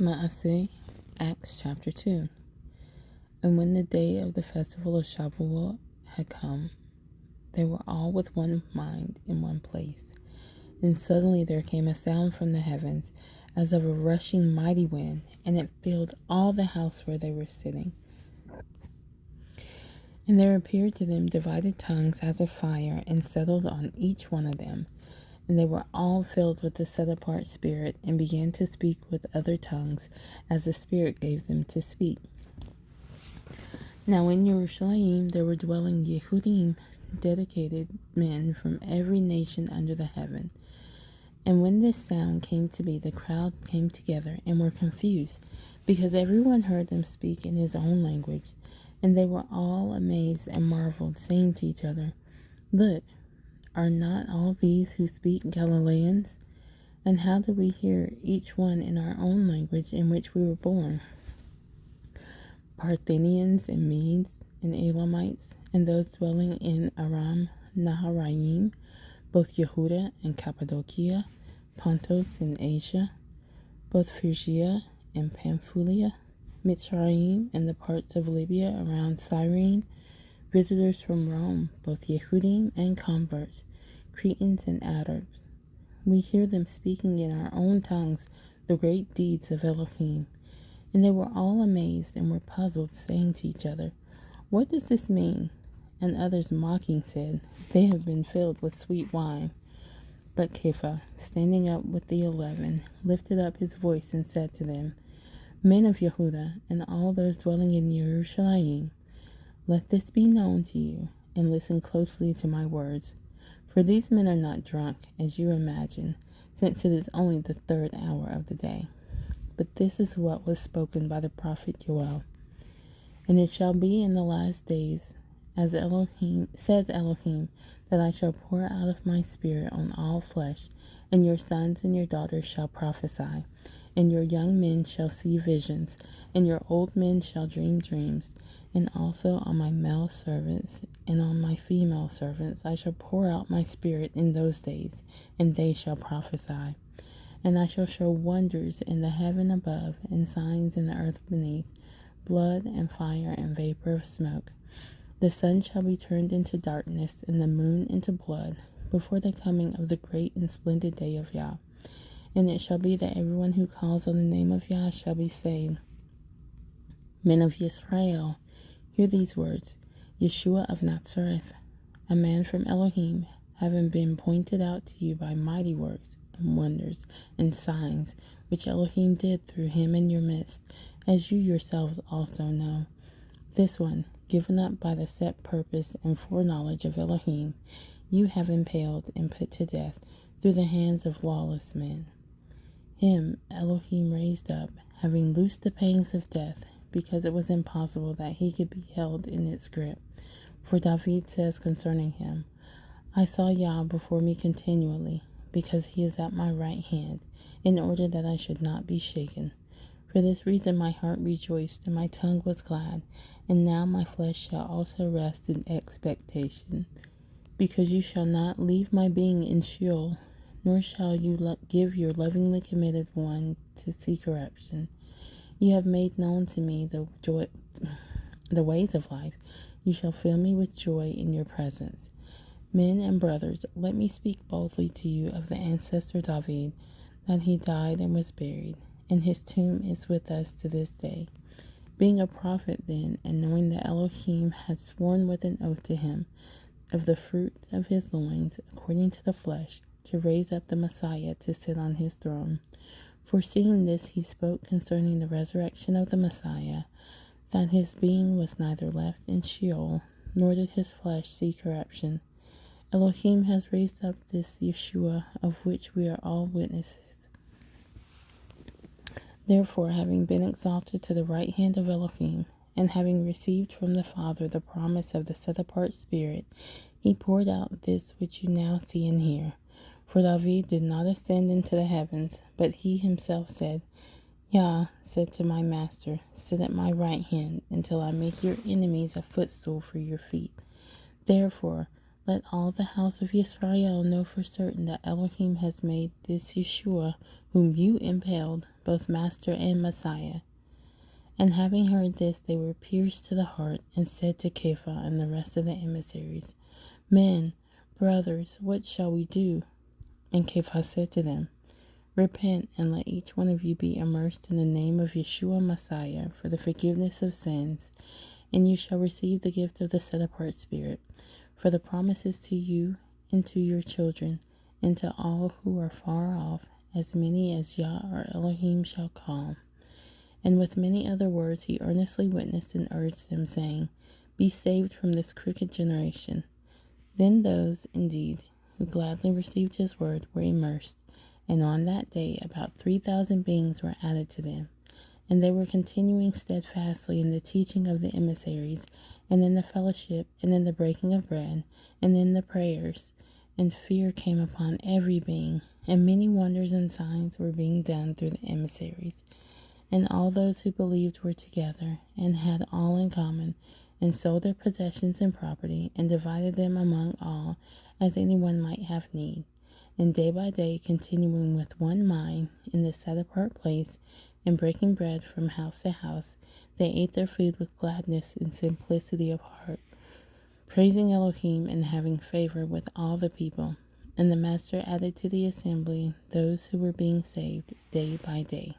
Asei, Acts chapter 2. And when the day of the festival of Shavuot had come, they were all with one mind in one place. And suddenly there came a sound from the heavens, as of a rushing mighty wind, and it filled all the house where they were sitting. And there appeared to them divided tongues as of fire, and settled on each one of them. And they were all filled with the set-apart Spirit, and began to speak with other tongues, as the Spirit gave them to speak. Now in Jerusalem there were dwelling Yehudim, dedicated men from every nation under the heaven. And when this sound came to be, the crowd came together, and were confused, because everyone heard them speak in his own language. And they were all amazed and marveled, saying to each other, Look, are not all these who speak Galileans? And how do we hear each one in our own language in which we were born? Parthians and Medes and Elamites, and those dwelling in Aram Naharaim, both Yehuda and Cappadocia, Pontus and Asia, both Phrygia and Pamphylia, Mitzrayim and the parts of Libya around Cyrene, visitors from Rome, both Yehudim and converts, Cretans and Arabs. We hear them speaking in our own tongues the great deeds of Elohim. And they were all amazed and were puzzled, saying to each other, What does this mean? And others mocking said, They have been filled with sweet wine. But Kepha, standing up with the 11, lifted up his voice and said to them, Men of Yehuda, and all those dwelling in Jerusalem, let this be known to you, and listen closely to my words. For these men are not drunk, as you imagine, since it is only the 3rd hour of the day. But this is what was spoken by the prophet Joel. And it shall be in the last days, as says Elohim, that I shall pour out of my spirit on all flesh, and your sons and your daughters shall prophesy, and your young men shall see visions, and your old men shall dream dreams. And also on my male servants and on my female servants I shall pour out my spirit in those days, and they shall prophesy. And I shall show wonders in the heaven above, and signs in the earth beneath, blood and fire and vapor of smoke. The sun shall be turned into darkness, and the moon into blood, before the coming of the great and splendid day of Yah. And it shall be that everyone who calls on the name of Yah shall be saved. Men of Yisrael, hear these words. Yeshua of Nazareth, a man from Elohim, having been pointed out to you by mighty works and wonders and signs, which Elohim did through him in your midst, as you yourselves also know. This one, given up by the set purpose and foreknowledge of Elohim, you have impaled and put to death through the hands of lawless men. Him Elohim raised up, having loosed the pangs of death, because it was impossible that he could be held in its grip. For David says concerning him, I saw Yah before me continually, because he is at my right hand, in order that I should not be shaken. For this reason my heart rejoiced, and my tongue was glad, and now my flesh shall also rest in expectation. Because you shall not leave my being in Sheol, nor shall you give your lovingly committed one to see corruption. You have made known to me the ways of life. You shall fill me with joy in your presence. Men and brothers, let me speak boldly to you of the ancestor David, that he died and was buried, and his tomb is with us to this day. Being a prophet then, and knowing that Elohim had sworn with an oath to him, of the fruit of his loins, according to the flesh, to raise up the Messiah to sit on his throne. Foreseeing this, he spoke concerning the resurrection of the Messiah, that his being was neither left in Sheol, nor did his flesh see corruption. Elohim has raised up this Yeshua, of which we are all witnesses. Therefore, having been exalted to the right hand of Elohim, and having received from the Father the promise of the set-apart Spirit, he poured out this which you now see and hear. For David did not ascend into the heavens, but he himself said, Yah said to my master, Sit at my right hand, until I make your enemies a footstool for your feet. Therefore, Let all the house of Israel know for certain that Elohim has made this Yeshua, whom you impaled, both Master and Messiah. And having heard this, they were pierced to the heart, and said to Kepha and the rest of the emissaries, Men, brothers, what shall we do? And Kepha said to them, Repent, and let each one of you be immersed in the name of Yeshua Messiah for the forgiveness of sins, and you shall receive the gift of the set-apart Spirit. For the promises to you and to your children, and to all who are far off, as many as Yah or Elohim shall call. And with many other words he earnestly witnessed and urged them, saying, Be saved from this crooked generation. Then those, indeed, who gladly received his word were immersed, and on that day about 3,000 beings were added to them. And they were continuing steadfastly in the teaching of the emissaries, and in the fellowship, and in the breaking of bread, and in the prayers. And fear came upon every being, and many wonders and signs were being done through the emissaries. And all those who believed were together, and had all in common, and sold their possessions and property, and divided them among all, as anyone might have need. And day by day, continuing with one mind in the set-apart place, and breaking bread from house to house, they ate their food with gladness and simplicity of heart, praising Elohim and having favor with all the people. And the Master added to the assembly those who were being saved day by day.